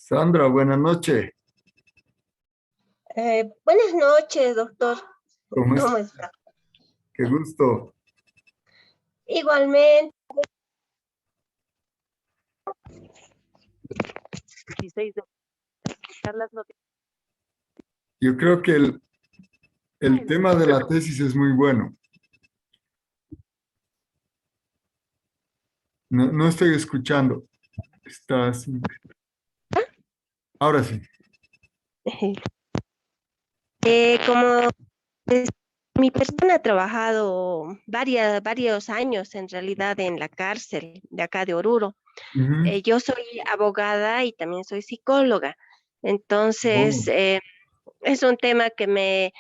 Sandra, buenas noches. Buenas noches, doctor. ¿Cómo ¿Cómo está? está? Qué gusto. Igualmente. 16 de charlas no Yo creo que el Bueno, tema de la tesis es muy bueno. No estoy escuchando. Estás... Ahora sí. Como mi persona ha trabajado varios años en realidad en la cárcel de acá de Oruro. Ujú. Yo soy abogada y también soy psicóloga. Entonces, Oh, es un tema que me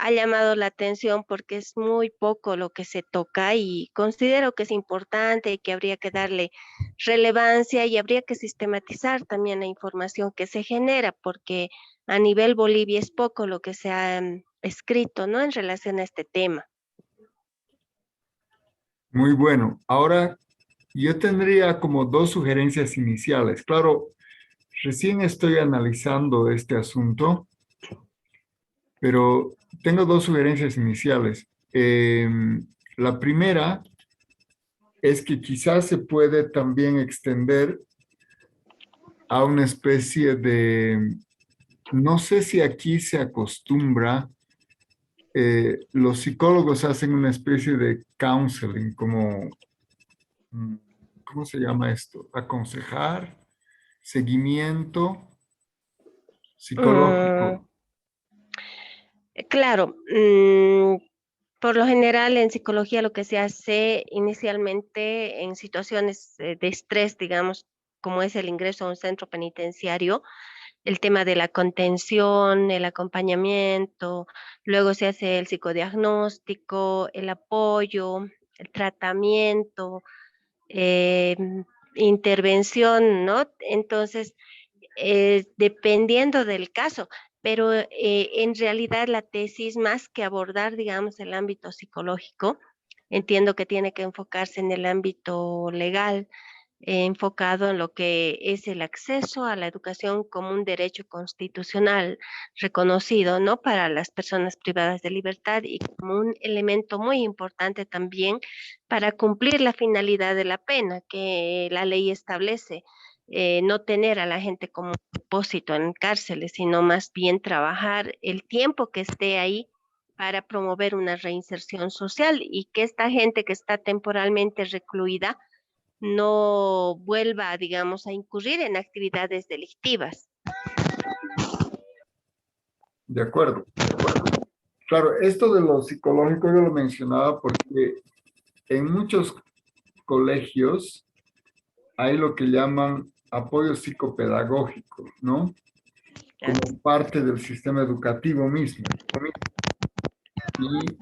ha llamado la atención porque es muy poco lo que se toca y considero que es importante y que habría que darle relevancia y habría que sistematizar también la información que se genera porque a nivel Bolivia es poco lo que se ha escrito, ¿no? En relación a este tema. muy bueno. Ahora, yo tendría como dos sugerencias iniciales. Claro, recién estoy analizando este asunto, pero tengo dos sugerencias iniciales. La primera es que quizás se puede también extender a una especie de, no sé si aquí se acostumbra, los psicólogos hacen una especie de counseling, como, mm, ¿cómo se llama esto? Aconsejar, seguimiento Mm, psicológico. claro, por lo general en psicología lo que se hace inicialmente en situaciones de estrés, digamos, como es el ingreso a un centro penitenciario, el tema de la contención, el acompañamiento, luego se hace el psicodiagnóstico, el apoyo, el tratamiento, eh, intervención, ¿no? Entonces, dependiendo del caso, pero en realidad la tesis, más que abordar, digamos, el ámbito psicológico, entiendo que tiene que enfocarse en el ámbito legal, enfocado en lo que es el acceso a la educación como un derecho constitucional reconocido, ¿no? Para las personas privadas de libertad y como un elemento muy importante también para cumplir la finalidad de la pena que la ley establece. No tener a la gente como propósito en cárceles, sino más bien trabajar el tiempo que esté ahí para promover una reinserción social y que esta gente que está temporalmente recluida no vuelva, digamos, a incurrir en actividades delictivas. De acuerdo. Claro, esto de lo psicológico yo lo mencionaba porque en muchos colegios hay lo que llaman apoyo psicopedagógico, ¿no? Como parte del sistema educativo mismo. Y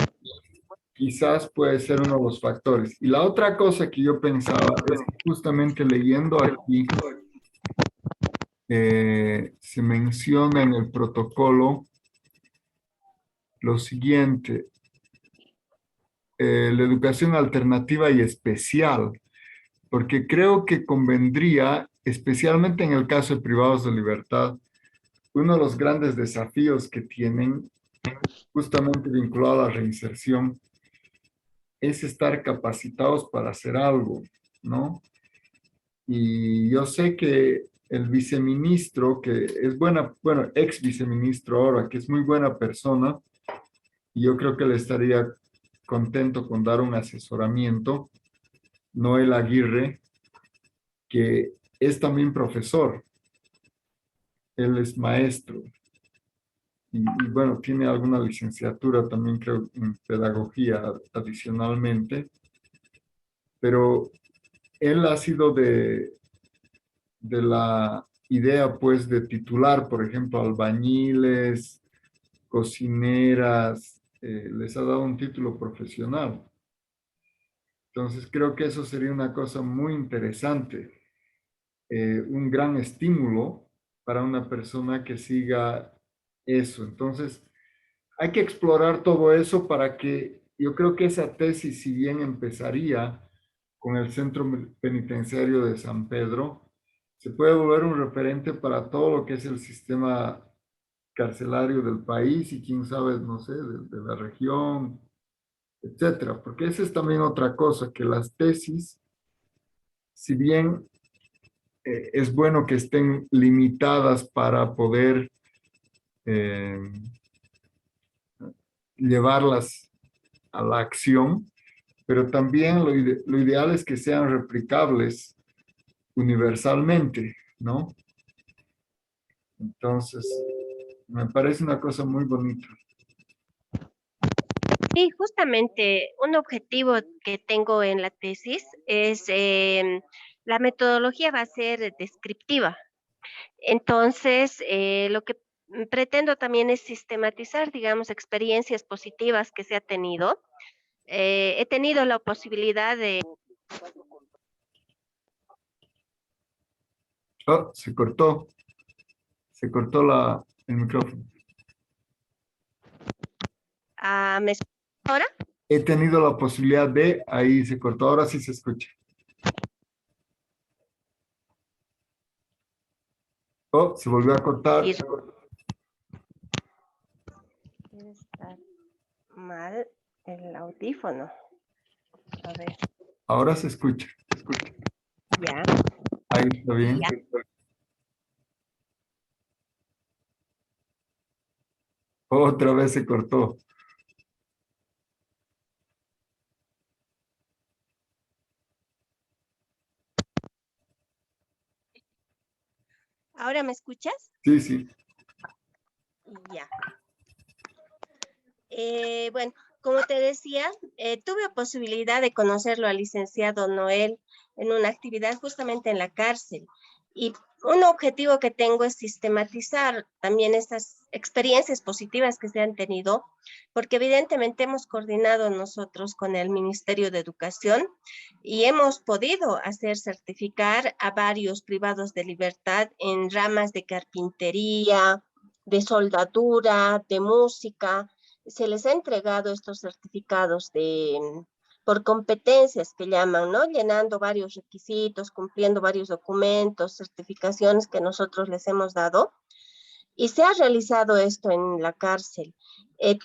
quizás puede ser uno de los factores. Y la otra cosa que yo pensaba es que justamente leyendo aquí, se menciona en el protocolo lo siguiente, la educación alternativa y especial, porque creo que convendría, especialmente en el caso de privados de libertad, uno de los grandes desafíos que tienen, justamente vinculado a la reinserción, es estar capacitados para hacer algo, ¿no? Y yo sé que el viceministro, que es buena, bueno, ex viceministro ahora, que es muy buena persona, y yo creo que le estaría contento con dar un asesoramiento, Noel Aguirre, que es también profesor, él es maestro, y bueno, tiene alguna licenciatura también creo en pedagogía adicionalmente, pero él ha sido de la idea, pues, de titular, por ejemplo, albañiles, cocineras, les ha dado un título profesional. Entonces, creo que eso sería una cosa muy interesante, un gran estímulo para una persona que siga eso. Entonces, hay que explorar todo eso para que yo creo que esa tesis, si bien empezaría con el Centro Penitenciario de San Pedro, se puede volver un referente para todo lo que es el sistema carcelario del país y quién sabe, no sé, de la región, etcétera. Porque esa es también otra cosa, que las tesis, si bien es bueno que estén limitadas para poder eh, llevarlas a la acción, pero también lo ideal es que sean replicables universalmente, ¿no? Entonces, me parece una cosa muy bonita. Sí, justamente un objetivo que tengo en la tesis es la metodología va a ser descriptiva. Entonces, lo que pretendo también es sistematizar, digamos, experiencias positivas que se ha tenido. He tenido la posibilidad de Oh, se cortó el micrófono. ¿me escuchas ahora? He tenido la posibilidad de, ahí se cortó, ahora sí se escucha. Oh, se volvió a cortar. Sí, debe estar mal el audífono. A ver, Ahora se escucha. ya, Ahí está bien. ya. Otra vez se cortó. ¿Ahora me escuchas? Sí, sí. Ya. Bueno, como te decía, tuve posibilidad de conocerlo al licenciado Noel en una actividad justamente en la cárcel. Y un objetivo que tengo es sistematizar también estas experiencias positivas que se han tenido, porque evidentemente hemos coordinado nosotros con el Ministerio de Educación y hemos podido hacer certificar a varios privados de libertad en ramas de carpintería, de soldadura, de música. Se les ha entregado estos certificados por competencias que llaman, ¿no? Llenando varios requisitos, cumpliendo varios documentos, certificaciones que nosotros les hemos dado. Y se ha realizado esto en la cárcel.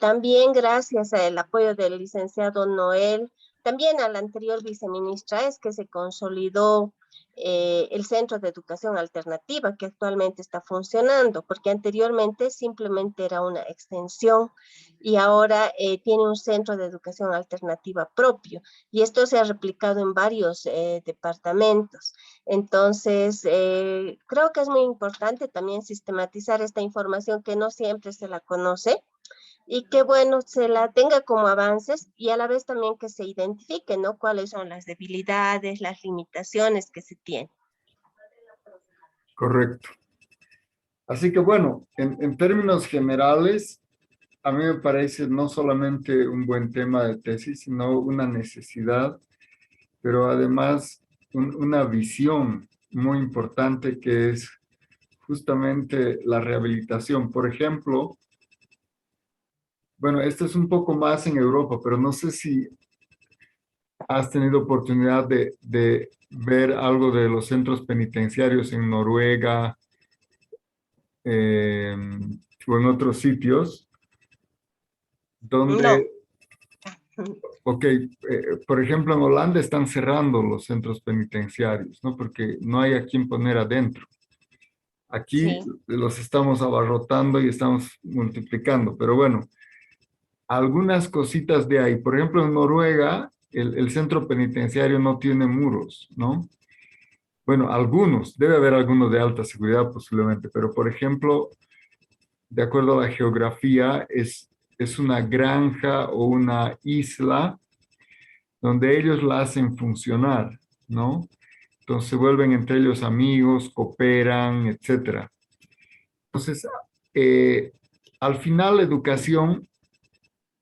También gracias al apoyo del licenciado Noel, también a la anterior viceministra, es que se consolidó el Centro de Educación Alternativa, que actualmente está funcionando, porque anteriormente simplemente era una extensión y ahora tiene un Centro de Educación Alternativa propio. Y esto se ha replicado en varios departamentos. Entonces, creo que es muy importante también sistematizar esta información que no siempre se la conoce y que, bueno, se la tenga como avances y a la vez también que se identifique, ¿no? Cuáles son las debilidades, las limitaciones que se tienen. Correcto. Así que bueno, en términos generales, a mí me parece no solamente un buen tema de tesis, sino una necesidad, pero además una visión muy importante que es justamente la rehabilitación. Por ejemplo, bueno, esto es un poco más en Europa, pero no sé si has tenido oportunidad de ver algo de los centros penitenciarios en Noruega eh, o en otros sitios, No. donde, ok, por ejemplo, en Holanda están cerrando los centros penitenciarios, ¿no? Porque no hay a quién poner adentro. Aquí Sí. los estamos abarrotando y estamos multiplicando, pero bueno, algunas cositas de ahí. Por ejemplo, en Noruega, el centro penitenciario no tiene muros, ¿no? Bueno, algunos, debe haber algunos de alta seguridad posiblemente, pero por ejemplo, de acuerdo a la geografía, es una granja o una isla donde ellos la hacen funcionar, ¿no? Entonces se vuelven entre ellos amigos, cooperan, etcétera. Entonces, eh, al final la educación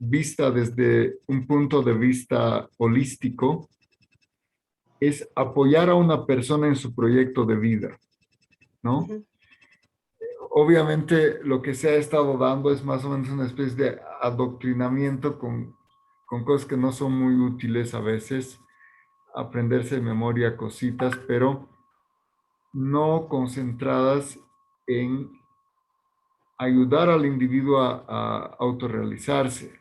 vista desde un punto de vista holístico es apoyar a una persona en su proyecto de vida, ¿no? Ujú. Obviamente lo que se ha estado dando es más o menos una especie de adoctrinamiento con cosas que no son muy útiles a veces, aprenderse de memoria cositas, pero no concentradas en ayudar al individuo a autorrealizarse.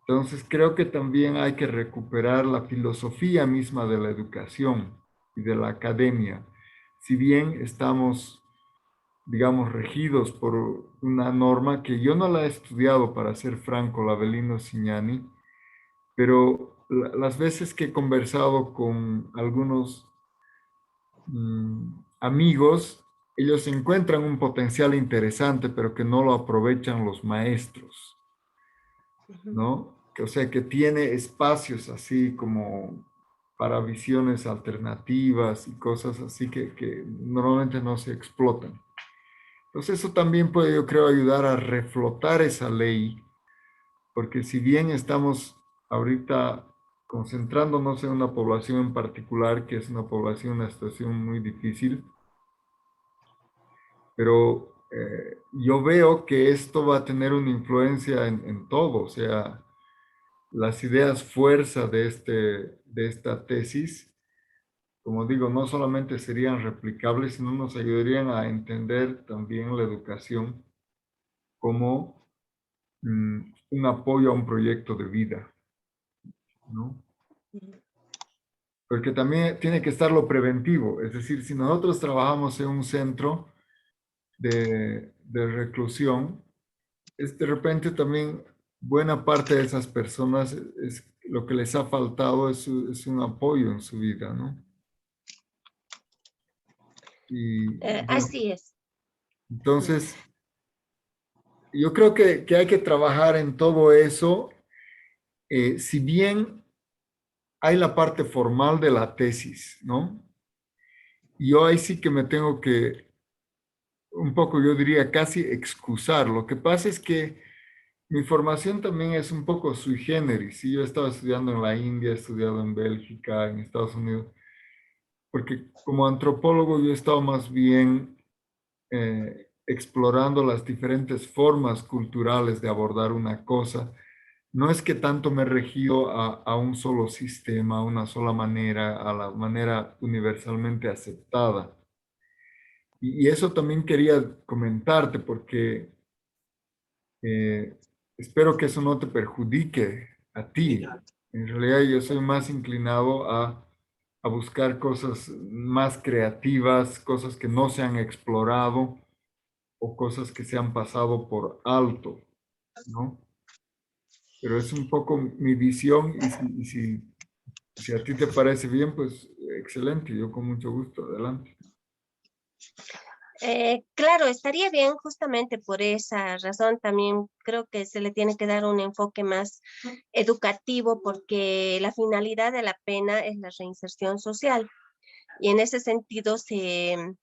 Entonces creo que también hay que recuperar la filosofía misma de la educación y de la academia. Si bien estamos, digamos, regidos por una norma que yo no la he estudiado, para ser franco, la Avelino Signani, pero las veces que he conversado con algunos amigos, ellos encuentran un potencial interesante, pero que no lo aprovechan los maestros, ¿no? O sea, que tiene espacios así como para visiones alternativas y cosas así que normalmente no se explotan. Entonces eso también puede, yo creo, ayudar a reflotar esa ley, porque si bien estamos ahorita concentrándonos en una población en particular, que es una población en una situación muy difícil, pero yo veo que esto va a tener una influencia en todo, o sea, las ideas fuerza de esta tesis, como digo, no solamente serían replicables, sino nos ayudarían a entender también la educación como un apoyo a un proyecto de vida, ¿no? Porque también tiene que estar lo preventivo, es decir, si nosotros trabajamos en un centro de reclusión, es de repente también buena parte de esas personas es lo que les ha faltado es un apoyo en su vida, ¿no? Y bueno, Así es. entonces yo creo que hay que trabajar en todo eso, si bien hay la parte formal de la tesis, ¿no? Yo ahí sí que me tengo que, un poco yo diría casi excusar. Lo que pasa es que mi formación también es un poco sui generis. Sí, yo he estado estudiando en la India, he estudiado en Bélgica, en Estados Unidos, porque como antropólogo yo he estado más bien explorando las diferentes formas culturales de abordar una cosa. No es que tanto me he regido a un solo sistema, a una sola manera, a la manera universalmente aceptada. Y eso también quería comentarte porque eh, espero que eso no te perjudique a ti. En realidad yo soy más inclinado a buscar cosas más creativas, cosas que no se han explorado o cosas que se han pasado por alto, ¿no? Pero es un poco mi visión si a ti te parece bien, pues excelente, yo con mucho gusto, adelante. Claro, estaría bien justamente por esa razón. También creo que se le tiene que dar un enfoque más educativo porque la finalidad de la pena es la reinserción social y en ese sentido se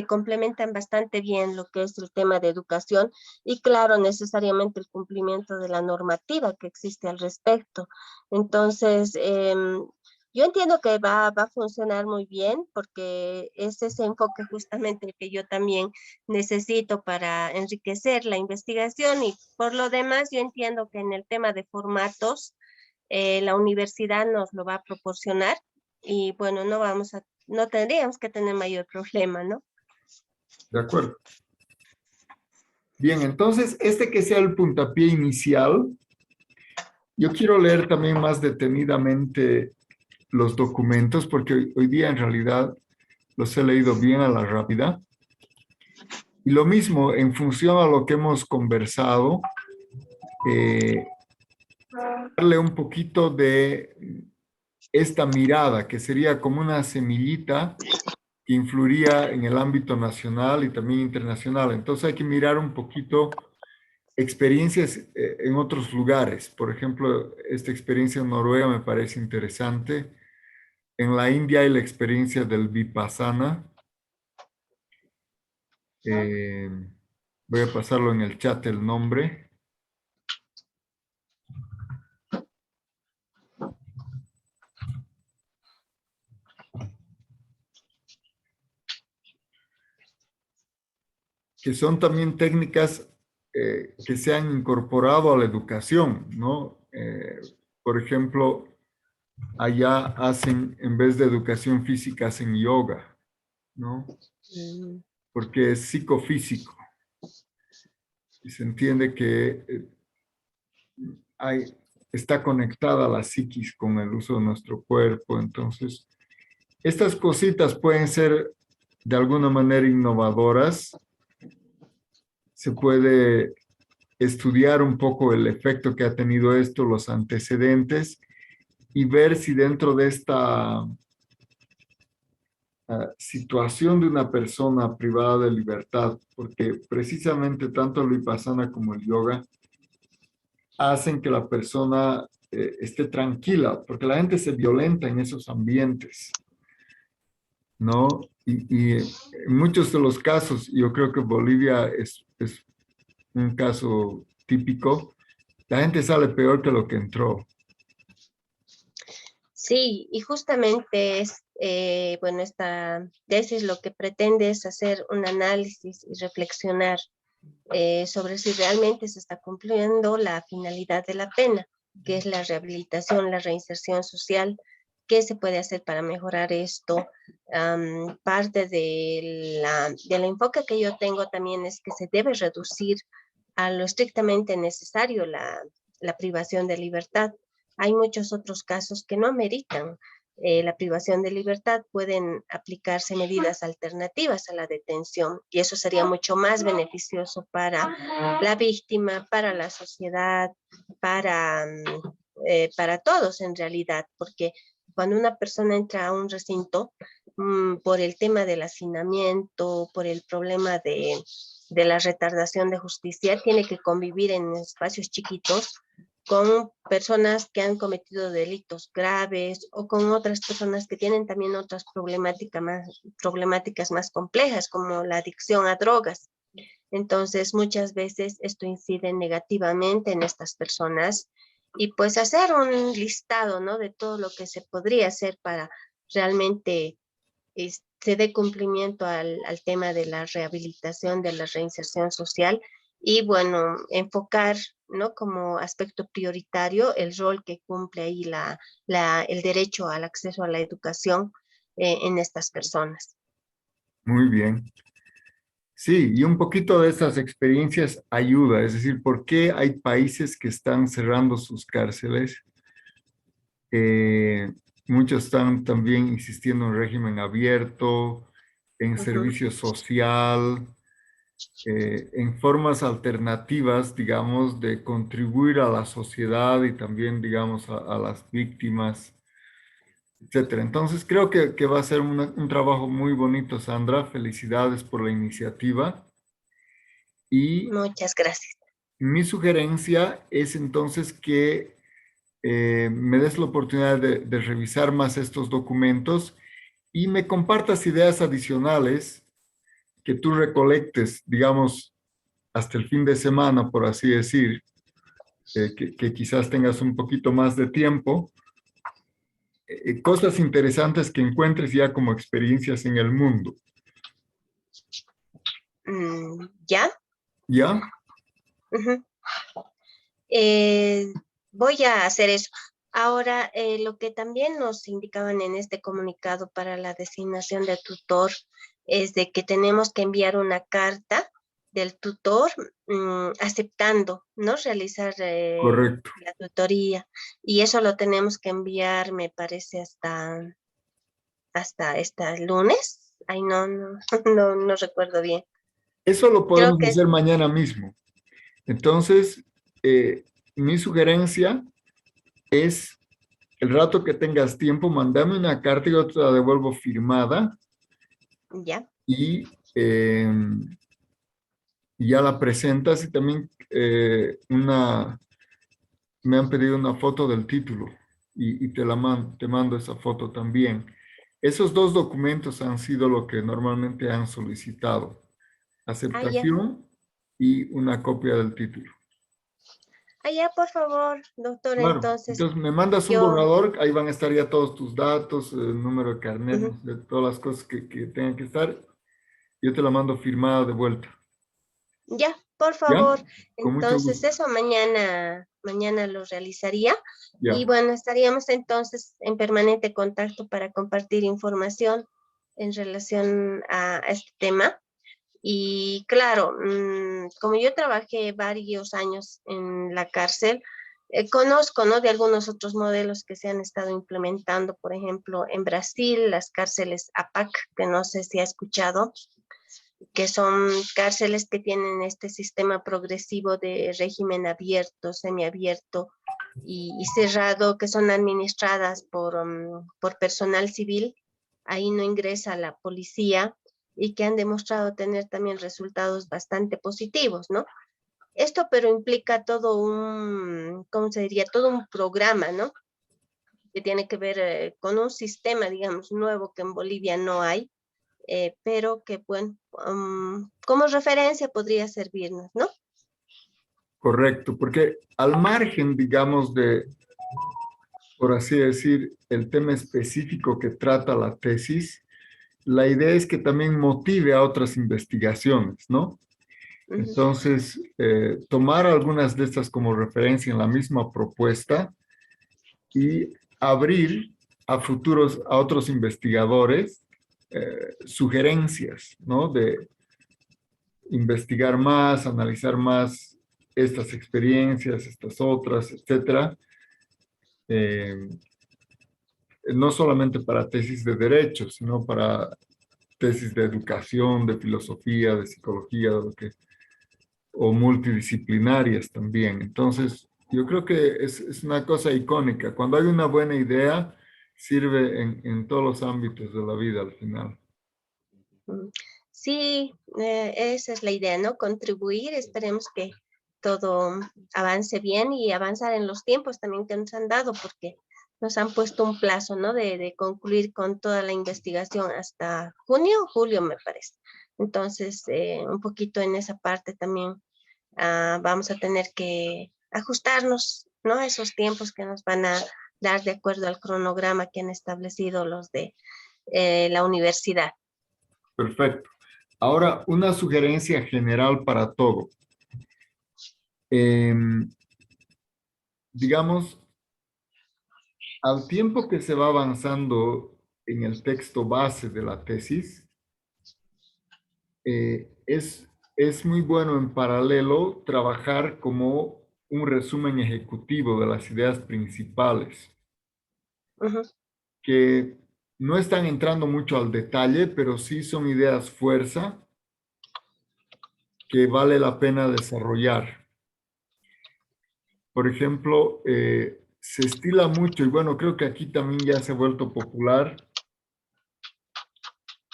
complementan bastante bien lo que es el tema de educación y claro, necesariamente el cumplimiento de la normativa que existe al respecto. Entonces, yo entiendo que va a funcionar muy bien porque es ese enfoque justamente el que yo también necesito para enriquecer la investigación y por lo demás yo entiendo que en el tema de formatos, la universidad nos lo va a proporcionar y bueno, no tendríamos que tener mayor problema, ¿no? De acuerdo. Bien, entonces, este que sea el puntapié inicial, yo quiero leer también más detenidamente los documentos, porque hoy día en realidad los he leído bien a la rápida. Y lo mismo, en función a lo que hemos conversado, eh, darle un poquito de esta mirada, que sería como una semillita que influiría en el ámbito nacional y también internacional. Entonces hay que mirar un poquito experiencias en otros lugares. Por ejemplo, esta experiencia en Noruega me parece interesante. En la India hay la experiencia del Vipassana. Eh, voy a pasarlo en el chat el nombre. Que son también técnicas que se han incorporado a la educación, ¿no? Por ejemplo, allá hacen, en vez de educación física, hacen yoga. ¿no? Mm, Porque es psicofísico. Y se entiende que hay, está conectada la psiquis con el uso de nuestro cuerpo. Entonces, estas cositas pueden ser de alguna manera innovadoras. Se puede estudiar un poco el efecto que ha tenido esto, los antecedentes, y ver si dentro de esta situación de una persona privada de libertad, porque precisamente tanto el vipassana como el yoga hacen que la persona esté tranquila, porque la gente se violenta en esos ambientes, ¿no? Y en muchos de los casos, yo creo que Bolivia es un caso típico, la gente sale peor que lo que entró. Sí, y justamente bueno, esta tesis lo que pretende es hacer un análisis y reflexionar sobre si realmente se está cumpliendo la finalidad de la pena, que es la rehabilitación, la reinserción social. ¿Qué se puede hacer para mejorar esto? Parte del enfoque que yo tengo también es que se debe reducir a lo estrictamente necesario la privación de libertad. Hay muchos otros casos que no ameritan la privación de libertad, pueden aplicarse medidas alternativas a la detención y eso sería mucho más beneficioso para la víctima, para la sociedad, para todos en realidad, porque cuando una persona entra a un recinto, por el tema del hacinamiento, por el problema de la retardación de justicia, tiene que convivir en espacios chiquitos con personas que han cometido delitos graves o con otras personas que tienen también otras problemáticas más complejas, como la adicción a drogas. Entonces, muchas veces esto incide negativamente en estas personas y pues hacer un listado, ¿no? De todo lo que se podría hacer para realmente se dé cumplimiento al tema de la rehabilitación, de la reinserción social y bueno, enfocar, ¿no? Como aspecto prioritario el rol que cumple ahí el derecho al acceso a la educación en estas personas. Muy bien. Sí, y un poquito de esas experiencias ayuda, es decir, ¿por qué hay países que están cerrando sus cárceles? Eh, Muchos están también insistiendo en régimen abierto, en servicio social, en formas alternativas, digamos, de contribuir a la sociedad y también, digamos, a las víctimas, etcétera. Entonces, creo que va a ser un trabajo muy bonito, Sandra. Felicidades por la iniciativa. Y Muchas gracias. mi sugerencia es entonces que me des la oportunidad de revisar más estos documentos y me compartas ideas adicionales que tú recolectes, digamos, hasta el fin de semana, por así decir, que quizás tengas un poquito más de tiempo, cosas interesantes que encuentres ya como experiencias en el mundo. ¿Ya? ¿Ya? Uh-huh. Voy a hacer eso. Ahora, lo que también nos indicaban en este comunicado para la designación de tutor es de que tenemos que enviar una carta del tutor aceptando, ¿no? Realizar Correcto. la tutoría. Y eso lo tenemos que enviar, me parece, hasta este lunes. Ay, no recuerdo bien. Eso lo Creo podemos que hacer mañana mismo. Entonces, mi sugerencia es, el rato que tengas tiempo, mandame una carta y yo te la devuelvo firmada ya. y ya la presentas y también me han pedido una foto del título y te mando esa foto también. Esos dos documentos han sido lo que normalmente han solicitado, Ah, ya. aceptación y una copia del título. Ah, ya, por favor, doctor, Claro, entonces entonces me mandas un yo, borrador, ahí van a estar ya todos tus datos, el número de carnet, ujú, no sé, todas las cosas que tengan que estar. Yo te la mando firmada de vuelta. ya, por ¿Ya? favor, Con mucho entonces gusto. eso mañana lo realizaría y Ya. bueno, estaríamos entonces en permanente contacto para compartir información. en relación a este tema. Y claro, como yo trabajé varios años en la cárcel, conozco, ¿no?, de algunos otros modelos que se han estado implementando, por ejemplo, en Brasil, las cárceles APAC, que no sé si ha escuchado, que son cárceles que tienen este sistema progresivo de régimen abierto, semiabierto y cerrado, que son administradas por personal civil. Ahí no ingresa la policía y que han demostrado tener también resultados bastante positivos, ¿no? Esto pero implica todo un, ¿cómo se diría? Todo un programa, ¿no? Que tiene que ver con un sistema, digamos, nuevo que en Bolivia no hay, pero que, bueno, como referencia podría servirnos, ¿no? Correcto, porque al margen, digamos, de, por así decir, el tema específico que trata la tesis, la idea es que también motive a otras investigaciones, ¿no? Entonces, tomar algunas de estas como referencia en la misma propuesta y abrir a futuros, a otros investigadores, sugerencias, ¿no? De investigar más, analizar más estas experiencias, estas otras, etcétera. Eh, no solamente para tesis de derecho, sino para tesis de educación, de filosofía, de psicología, de lo que, o multidisciplinarias también. Entonces, yo creo que es una cosa icónica. Cuando hay una buena idea, sirve en todos los ámbitos de la vida al final. Sí, esa es la idea, ¿no? Contribuir, esperemos que todo avance bien y avanzar en los tiempos también que nos han dado, porque nos han puesto un plazo, ¿no? De concluir con toda la investigación hasta junio, julio, me parece. Entonces, un poquito en esa parte también vamos a tener que ajustarnos, ¿no? A esos tiempos que nos van a dar de acuerdo al cronograma que han establecido los de la universidad. Perfecto. Ahora, una sugerencia general para todo. Digamos, al tiempo que se va avanzando en el texto base de la tesis, es muy bueno en paralelo trabajar como un resumen ejecutivo de las ideas principales, que no están entrando mucho al detalle, pero sí son ideas fuerza que vale la pena desarrollar. Por ejemplo, se estila mucho, y bueno, creo que aquí también ya se ha vuelto popular,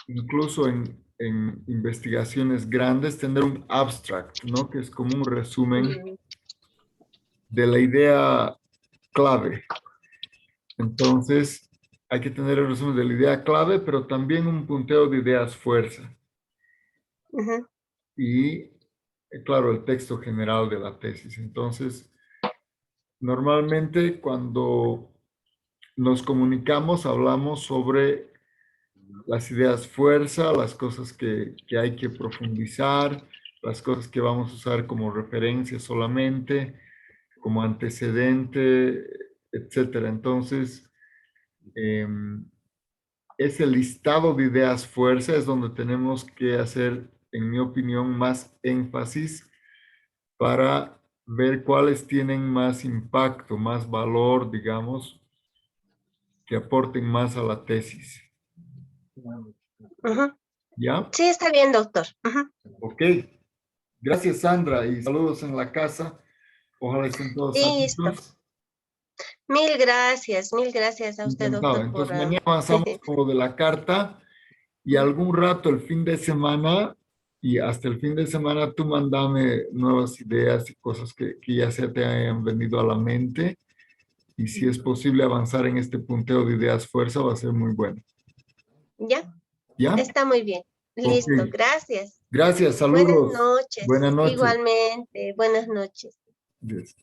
incluso en investigaciones grandes, tener un abstract, ¿no? Que es como un resumen de la idea clave. Entonces, hay que tener el resumen de la idea clave, pero también un punteo de ideas fuerza. Y, claro, el texto general de la tesis. Entonces, normalmente cuando nos comunicamos, hablamos sobre las ideas fuerza, las cosas que hay que profundizar, las cosas que vamos a usar como referencia solamente, como antecedente, etcétera. Entonces, ese listado de ideas fuerza es donde tenemos que hacer, en mi opinión, más énfasis para ver cuáles tienen más impacto, más valor, digamos, que aporten más a la tesis. ¿Ya? Sí, está bien, doctor. Ok. Gracias, Sandra, y saludos en la casa. Ojalá estén todos Listo. saludos. Mil gracias a usted, Encantado. doctor, por... Entonces, mañana avanzamos con lo de la carta y algún rato el fin de semana y hasta el fin de semana tú mandame nuevas ideas y cosas que ya se te hayan venido a la mente. Y si es posible avanzar en este punteo de ideas fuerza, va a ser muy bueno. ¿Ya? ¿Ya? Está muy bien. Ok. Listo, gracias. Gracias, Buenas saludos. noches. Buenas noches. Igualmente, buenas noches. Yes.